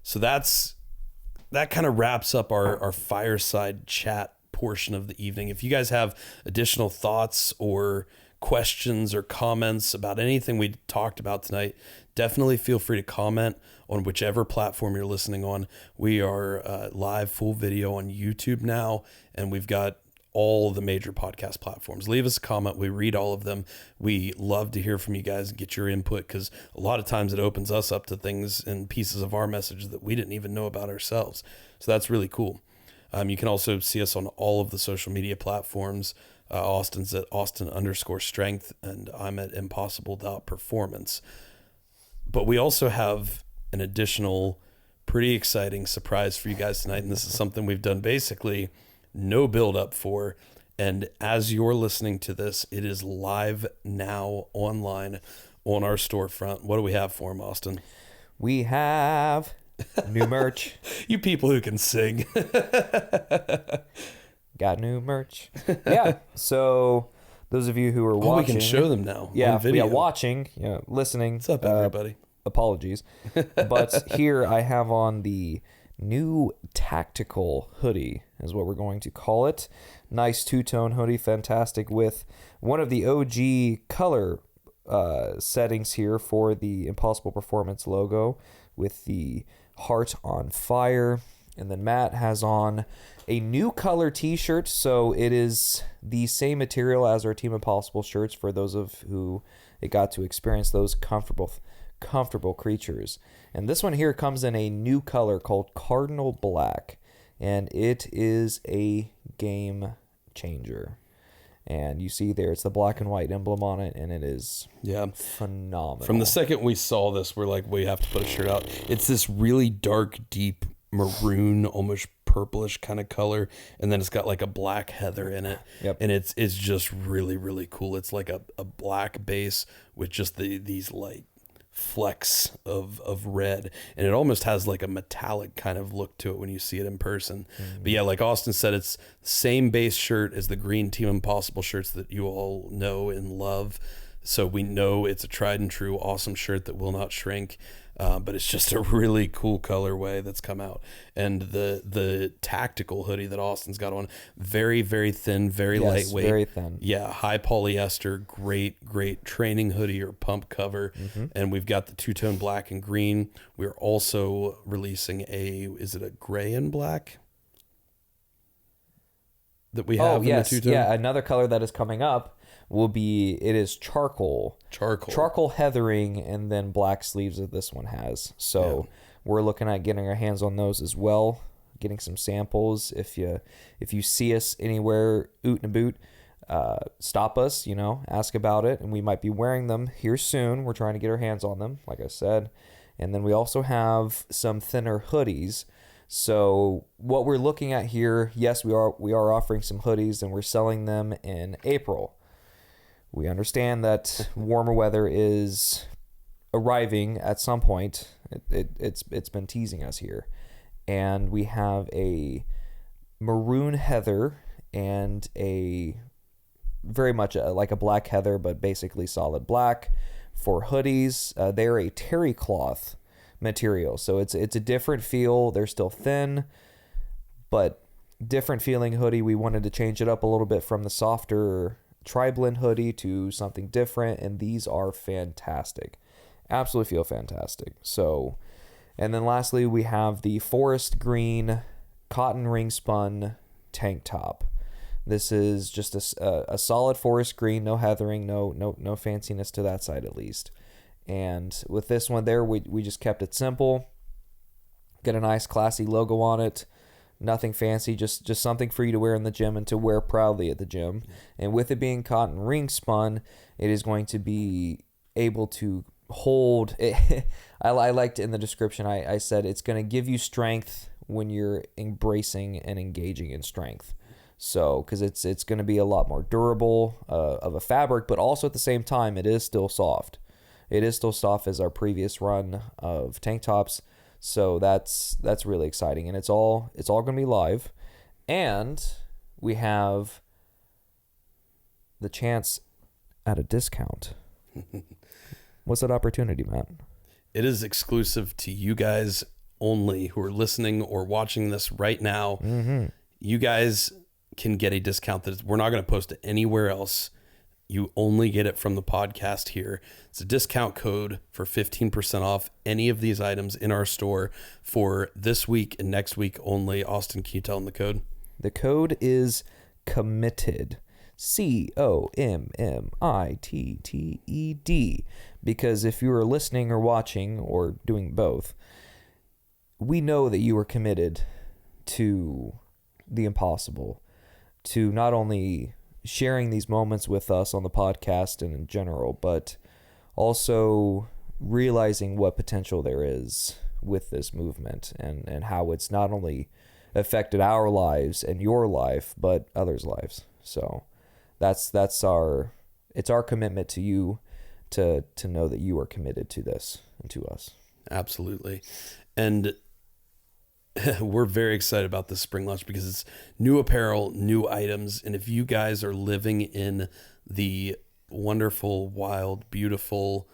So that kind of wraps up our fireside chat portion of the evening. If you guys have additional thoughts or questions or comments about anything we talked about tonight, definitely feel free to comment on whichever platform you're listening on. We are live full video on YouTube now, and we've got all the major podcast platforms. Leave us a comment. We read all of them. We love to hear from you guys and get your input, because a lot of times it opens us up to things and pieces of our message that we didn't even know about ourselves. So that's really cool. You can also see us on all of the social media platforms. Austin's at Austin_strength, and I'm at impossible.performance. But we also have an additional pretty exciting surprise for you guys tonight. And this is something we've done basically no build up for. And as you're listening to this, it is live now online on our storefront. What do we have for them, Austin? We have new merch. You people who can sing. Got new merch. Yeah. So those of you who are watching, we can show them now. Yeah, on video. watching, listening. What's up, everybody? Apologies, but here I have on the new tactical hoodie, is what we're going to call it. Nice two-tone hoodie, fantastic, with one of the OG color settings here for the Impossible Performance logo, with the heart on fire. And then Matt has on a new color t-shirt, so it is the same material as our Team Impossible shirts, for those of who it got to experience those comfortable creatures. And this one here comes in a new color called Cardinal Black, and it is a game changer. And you see there, it's the black and white emblem on it, and it is phenomenal. From the second we saw this, we're like, we have to put a shirt out. It's this really dark, deep maroon, almost purplish kind of color, and then it's got like a black heather in it. Yep. And it's just really, really cool. It's like a black base with just these light flecks of red, and it almost has like a metallic kind of look to it when you see it in person. But yeah, like Austin said, it's the same base shirt as the green Team Impossible shirts that you all know and love, so we know it's a tried and true awesome shirt that will not shrink. But it's just a really cool colorway that's come out. And the tactical hoodie that Austin's got on, very, very thin, very lightweight. Very thin. Yeah, high polyester, great training hoodie or pump cover. And we've got the two-tone black and green. We're also releasing is it a gray and black that we have in the two-tone? Yeah, another color that is coming up it is charcoal heathering, and then black sleeves that this one has. So we're looking at getting our hands on those as well, getting some samples. If you see us anywhere oot and boot, stop us, ask about it, and we might be wearing them here soon. We're trying to get our hands on them, like I said. And then we also have some thinner hoodies. So what we're looking at here, yes, we are offering some hoodies, and we're selling them in April. We understand that warmer weather is arriving at some point. It's been teasing us here. And we have a maroon heather and a very much like a black heather, but basically solid black for hoodies. They're a terry cloth material, so it's a different feel. They're still thin, but different feeling hoodie. We wanted to change it up a little bit from the softer tri-blend hoodie to something different, and these are fantastic. Absolutely feel fantastic. So, and then lastly, we have the forest green cotton ring spun tank top. This is just a solid forest green, no heathering, no fanciness to that side at least. And with this one there, we just kept it simple. Get a nice classy logo on it. Nothing fancy, just something for you to wear in the gym and to wear proudly at the gym. And with it being cotton ring spun, it is going to be able to hold it. I liked in the description, I said it's going to give you strength when you're embracing and engaging in strength. So, because it's going to be a lot more durable of a fabric, but also at the same time, it is still soft. It is still soft as our previous run of tank tops. So that's really exciting, and it's all going to be live, and we have the chance at a discount. What's that opportunity, Matt? It is exclusive to you guys only who are listening or watching this right now. Mm-hmm. You guys can get a discount that we're not going to post it anywhere else. You only get it from the podcast here. It's a discount code for 15% off any of these items in our store for this week and next week only. Austin, can you tell them the code? The code is COMMITTED. COMMITTED. Because if you are listening or watching or doing both, we know that you are committed to the impossible, to not only sharing these moments with us on the podcast and in general, but also realizing what potential there is with this movement and how it's not only affected our lives and your life, but others' lives. So it's our commitment to you to know that you are committed to this and to us. Absolutely. And we're very excited about this spring launch because it's new apparel, new items. And if you guys are living in the wonderful, wild, beautiful,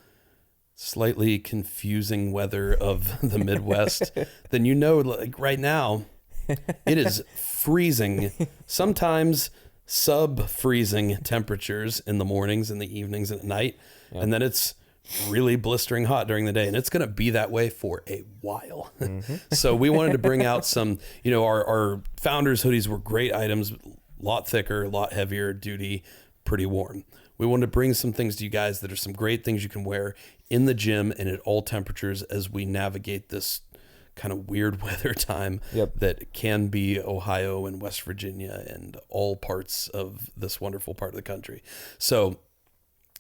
slightly confusing weather of the Midwest, then you know, like right now, it is freezing, sometimes sub-freezing temperatures in the mornings and the evenings and at night. Yep. And then it's really blistering hot during the day, and it's going to be that way for a while. Mm-hmm. So we wanted to bring out some, our founders hoodies were great items, a lot thicker, a lot heavier duty, pretty warm. We wanted to bring some things to you guys that are some great things you can wear in the gym and at all temperatures as we navigate this kind of weird weather time that can be Ohio and West Virginia and all parts of this wonderful part of the country. So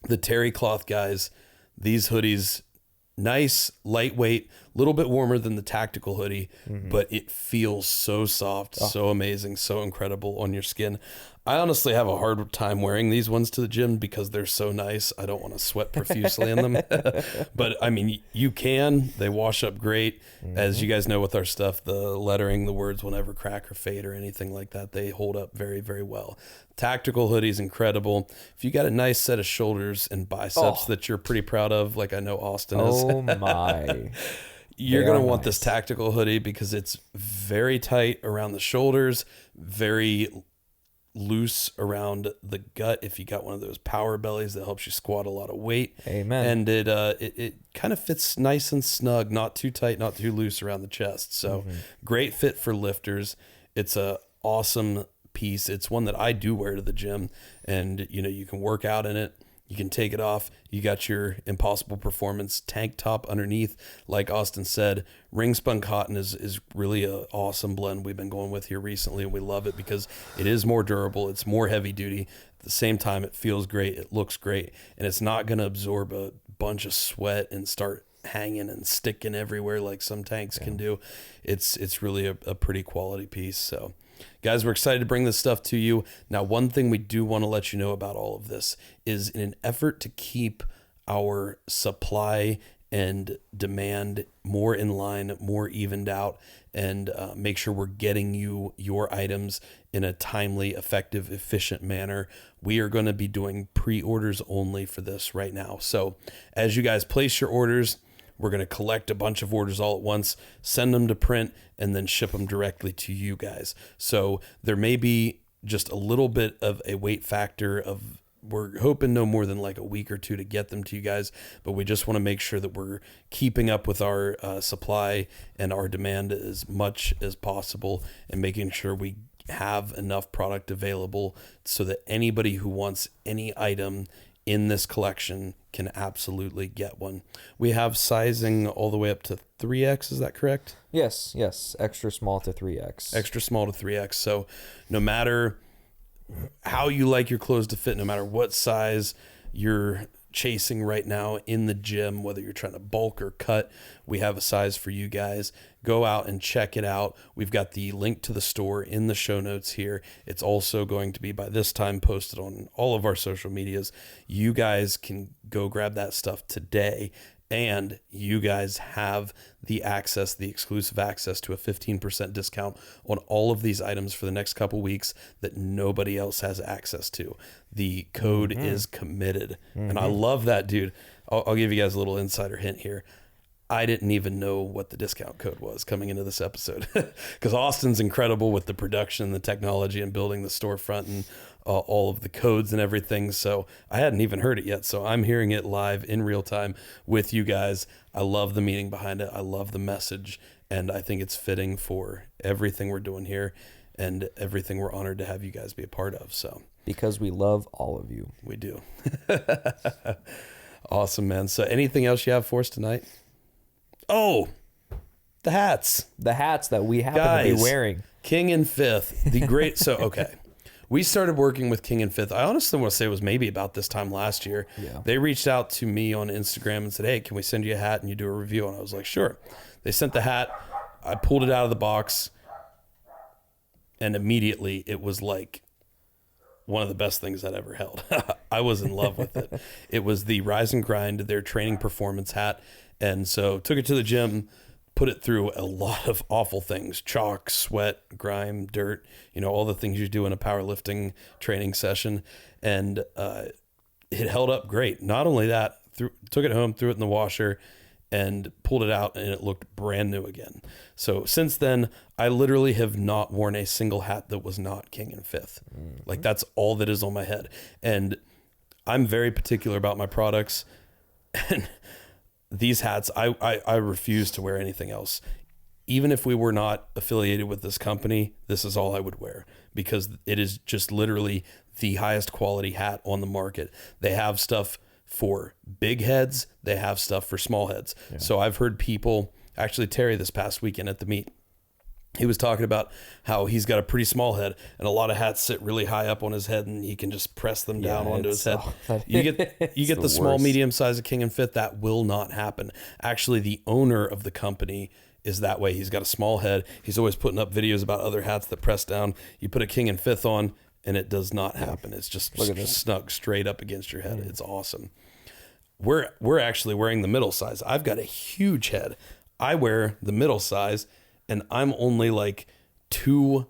the terry cloth guys, these hoodies, nice, lightweight, a little bit warmer than the tactical hoodie, but it feels so soft, so amazing, so incredible on your skin. I honestly have a hard time wearing these ones to the gym because they're so nice. I don't want to sweat profusely in them. But, I mean, you can. They wash up great. As you guys know with our stuff, the lettering, the words will never crack or fade or anything like that. They hold up very, very well. Tactical hoodie is incredible. If you got a nice set of shoulders and biceps that you're pretty proud of, like I know Austin is. Oh, my. You're going to want this tactical hoodie because it's very tight around the shoulders, very loose around the gut if you got one of those power bellies that helps you squat a lot of weight. Amen. And it kind of fits nice and snug, not too tight, not too loose around the chest. So great fit for lifters. It's a awesome piece. It's one that I do wear to the gym, and you can work out in it. You can take it off. You got your Impossible Performance tank top underneath. Like Austin said, ring spun cotton is really an awesome blend we've been going with here recently, and we love it because it is more durable. It's more heavy duty. At the same time, it feels great. It looks great, and it's not going to absorb a bunch of sweat and start hanging and sticking everywhere like some tanks can do. It's really a pretty quality piece. So guys, we're excited to bring this stuff to you. Now, one thing we do want to let you know about all of this is in an effort to keep our supply and demand more in line, more evened out, and make sure we're getting you your items in a timely, effective, efficient manner, we are going to be doing pre-orders only for this right now. So as you guys place your orders, we're going to collect a bunch of orders all at once, send them to print, and then ship them directly to you guys. So there may be just a little bit of a wait factor of, we're hoping no more than like a week or two to get them to you guys, but we just want to make sure that we're keeping up with our supply and our demand as much as possible and making sure we have enough product available so that anybody who wants any item in this collection can absolutely get one. We have sizing all the way up to 3X, is that correct? Yes. Extra small to 3X. Extra small to 3X. So no matter how you like your clothes to fit, no matter what size you're chasing right now in the gym, whether you're trying to bulk or cut, we have a size for you guys. Go out and check it out. We've got the link to the store in the show notes here. It's also going to be by this time posted on all of our social medias. You guys can go grab that stuff today And you guys have the exclusive access to a 15% discount on all of these items for the next couple weeks that nobody else has access to. The code is committed. And I love that, dude. I'll give you guys a little insider hint here. I didn't even know what the discount code was coming into this episode because Austin's incredible with the production, the technology, and building the storefront and all of the codes and everything. So I hadn't even heard it yet. So I'm hearing it live in real time with you guys. I love the meaning behind it. I love the message. And I think it's fitting for everything we're doing here and everything we're honored to have you guys be a part of. So because we love all of you. We do. Awesome, man. So anything else you have for us tonight? Oh, the hats. The hats that we happen to be wearing. King and Fifth, the great. So, okay. We started working with King and Fifth. I honestly want to say it was maybe about this time last year. Yeah. They reached out to me on Instagram and said, hey, can we send you a hat and you do a review? And I was like, sure. They sent the hat. I pulled it out of the box. And immediately it was like one of the best things I'd ever held. I was in love with it. It was the Rise and Grind, their training performance hat. And so took it to the gym, put it through a lot of awful things, chalk, sweat, grime, dirt, all the things you do in a powerlifting training session. And it held up great. Not only that, took it home, threw it in the washer and pulled it out and it looked brand new again. So since then, I literally have not worn a single hat that was not King and Fifth. Like that's all that is on my head. And I'm very particular about my products. And these hats, I refuse to wear anything else. Even if we were not affiliated with this company, this is all I would wear because it is just literally the highest quality hat on the market. They have stuff for big heads. They have stuff for small heads. Yeah. So I've heard people, actually Terry this past weekend at the meet, he was talking about how he's got a pretty small head and a lot of hats sit really high up on his head and he can just press them down onto his head. You get the small, medium size of King and Fifth. That will not happen. Actually, the owner of the company is that way. He's got a small head. He's always putting up videos about other hats that press down. You put a King and Fifth on and it does not happen. It's just snug straight up against your head. It's awesome. We're actually wearing the middle size. I've got a huge head. I wear the middle size and I'm only like 2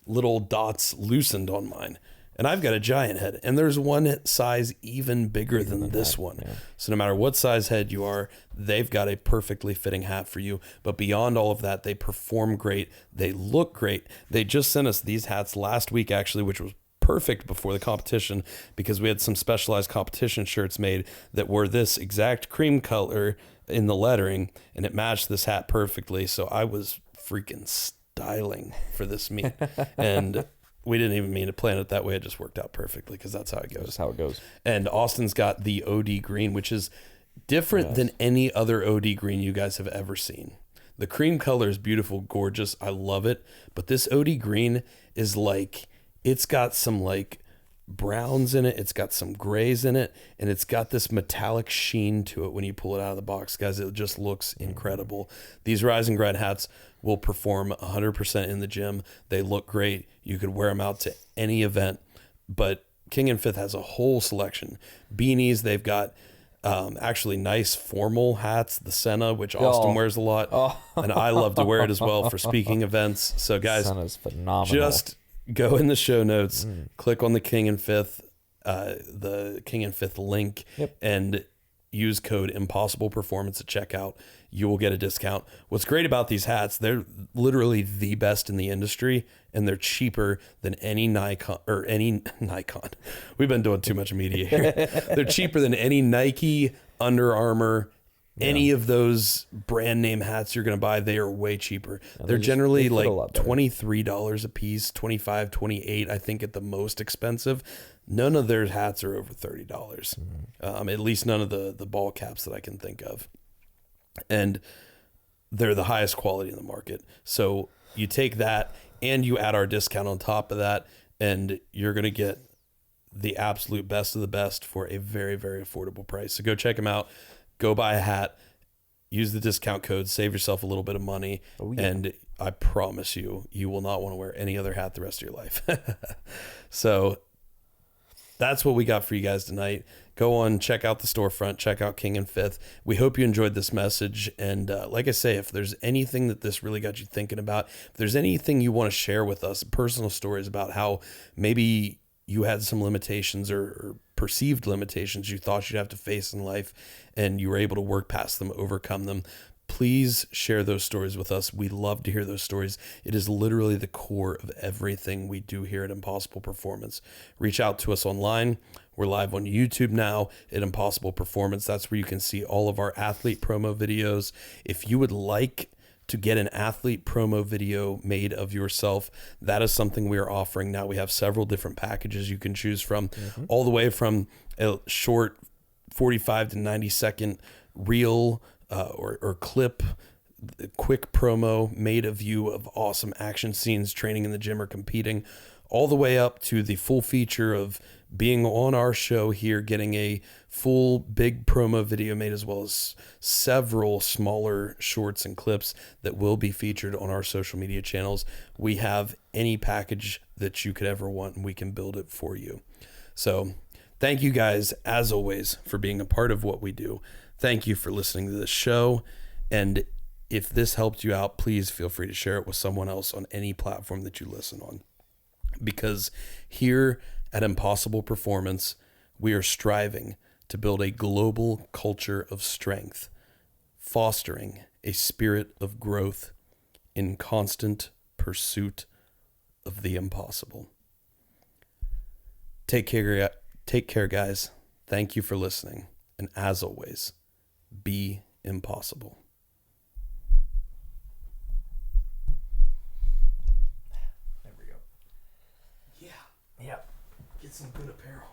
little dots loosened on mine. And I've got a giant head. And there's one size even bigger than this one. Yeah. So no matter what size head you are, they've got a perfectly fitting hat for you. But beyond all of that, they perform great. They look great. They just sent us these hats last week, actually, which was perfect before the competition because we had some specialized competition shirts made that were this exact cream color in the lettering. And it matched this hat perfectly. So I was freaking styling for this meet. And we didn't even mean to plan it that way. It just worked out perfectly because that's how it goes. That's how it goes. And Austin's got the OD green, which is different than any other OD green you guys have ever seen. The cream color is beautiful, gorgeous. I love it. But this OD green is like, it's got some like browns in it. It's got some grays in it. And it's got this metallic sheen to it when you pull it out of the box. Guys, it just looks incredible. These Rise and Grind hats will perform 100% in the gym. They look great. You could wear them out to any event. But King and Fifth has a whole selection. Beanies, they've got actually nice formal hats, the Senna, which Austin wears a lot. And I love to wear it as well for speaking events. So guys, Senna's phenomenal. Just go in the show notes, click on the King and Fifth link, and use code Impossible Performance at checkout. You will get a discount. What's great about these hats, they're literally the best in the industry, and they're cheaper than any Nikon. We've been doing too much media here. They're cheaper than any Nike, Under Armour, any of those brand name hats you're going to buy. They are way cheaper. They're generally like $23 a piece, $25, $28, I think at the most expensive. None of their hats are over $30. At least none of the ball caps that I can think of. And they're the highest quality in the market. So you take that and you add our discount on top of that, and you're going to get the absolute best of the best for a very, very affordable price. So go check them out. Go buy a hat. Use the discount code. Save yourself a little bit of money. And I promise you, you will not want to wear any other hat the rest of your life. So that's what we got for you guys tonight. go on, check out the Storefront, check out King and Fifth. We hope you enjoyed this message. And like I say, if there's anything that this really got you thinking about, if there's anything you want to share with us, personal stories about how maybe you had some limitations or perceived limitations you thought you'd have to face in life, and you were able to work past them, overcome them, please share those stories with us. We love to hear those stories. It is literally the core of everything we do here at Impossible Performance. Reach out to us online. We're live on YouTube now at Impossible Performance. That's where you can see all of our athlete promo videos. If you would like to get an athlete promo video made of yourself, that is something we are offering now. We have several different packages you can choose from, all the way from a short 45 to 90 second reel or clip, quick promo made of you of awesome action scenes, training in the gym or competing, all the way up to the full feature of being on our show here, getting a full big promo video made, as well as several smaller shorts and clips that will be featured on our social media channels. We have any package that you could ever want, and we can build it for you. So thank you guys, as always, for being a part of what we do. Thank you for listening to this show. And if this helped you out, please feel free to share it with someone else on any platform that you listen on. Because here at Impossible Performance, we are striving to build a global culture of strength, fostering a spirit of growth in constant pursuit of the impossible. Take care, guys. Thank you for listening. And as always, be impossible. There we go. Yeah. Get some good apparel.